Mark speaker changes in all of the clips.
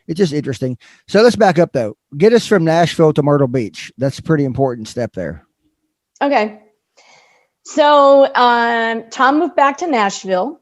Speaker 1: It's just interesting. So let's back up though. Get us from Nashville to Myrtle Beach. That's a pretty important step there.
Speaker 2: Okay. So Tom moved back to Nashville.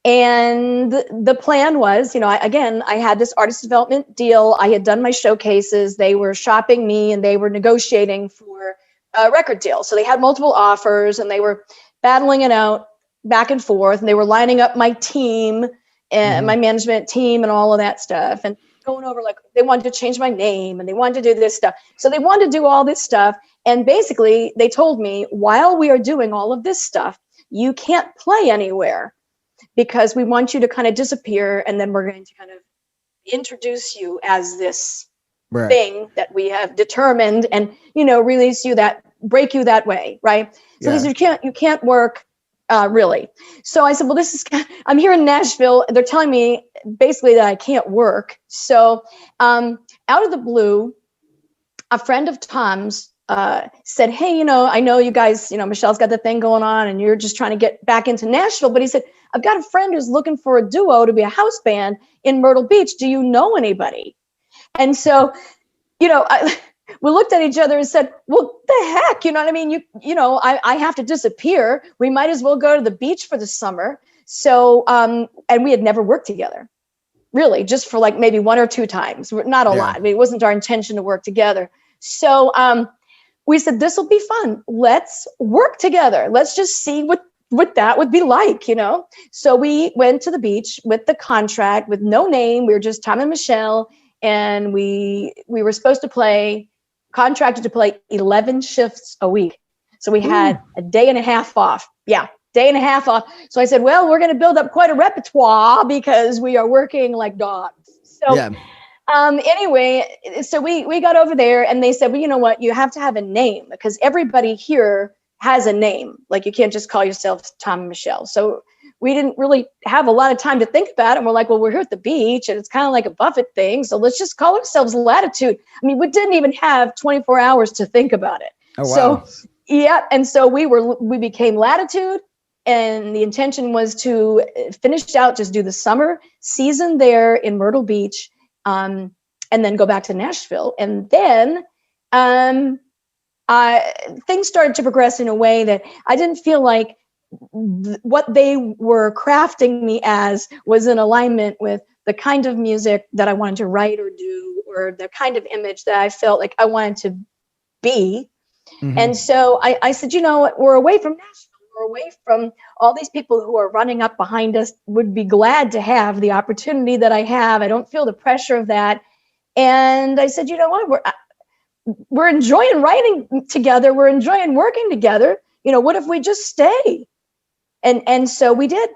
Speaker 2: And the plan was, I had this artist development deal. I had done my showcases. They were shopping me and they were negotiating for a record deal. So they had multiple offers and they were battling it out back and forth. And they were lining up my team and my management team and all of that stuff. And going over, like, they wanted to change my name and they wanted to do this stuff. So they wanted to do all this stuff. And basically they told me, while we are doing all of this stuff, you can't play anywhere, because we want you to kind of disappear, and then we're going to kind of introduce you as this thing that we have determined, and release you break you that way, right? So they said you can't work really. So I said, well, I'm here in Nashville. They're telling me basically that I can't work. So out of the blue, a friend of Tom's said, hey, I know you guys, Michelle's got the thing going on and you're just trying to get back into Nashville. But he said, I've got a friend who's looking for a duo to be a house band in Myrtle Beach. Do you know anybody? And so, we looked at each other and said, well, the heck, you know what I mean? I have to disappear. We might as well go to the beach for the summer. So, and we had never worked together, really, just for like maybe one or two times, not a lot. I mean, it wasn't our intention to work together. So, we said, this will be fun. Let's work together. Let's just see what that would be like, So we went to the beach with the contract, with no name. We were just Tom and Michelle. And we were supposed to contracted to play 11 shifts a week. So we had a day and a half off. Yeah, day and a half off. So I said, well, we're going to build up quite a repertoire because we are working like dogs. So anyway, so we got over there and they said, well, you know what? You have to have a name, because everybody here has a name. Like, you can't just call yourself Tom and Michelle. So we didn't really have a lot of time to think about it. And we're like, well, we're here at the beach and it's kind of like a Buffett thing. So let's just call ourselves Latitude. I mean, we didn't even have 24 hours to think about it. Oh, wow. So, yeah. And so we became Latitude. And the intention was to finish out, just do the summer season there in Myrtle Beach, and then go back to Nashville. And then things started to progress in a way that I didn't feel like what they were crafting me as was in alignment with the kind of music that I wanted to write or do, or the kind of image that I felt like I wanted to be. And so I said, we're away from Nashville. We're away from all these people who are running up behind us. Would be glad to have the opportunity that I have. I don't feel the pressure of that. And I said, what? We're enjoying writing together. We're enjoying working together. What if we just stay? And so we did.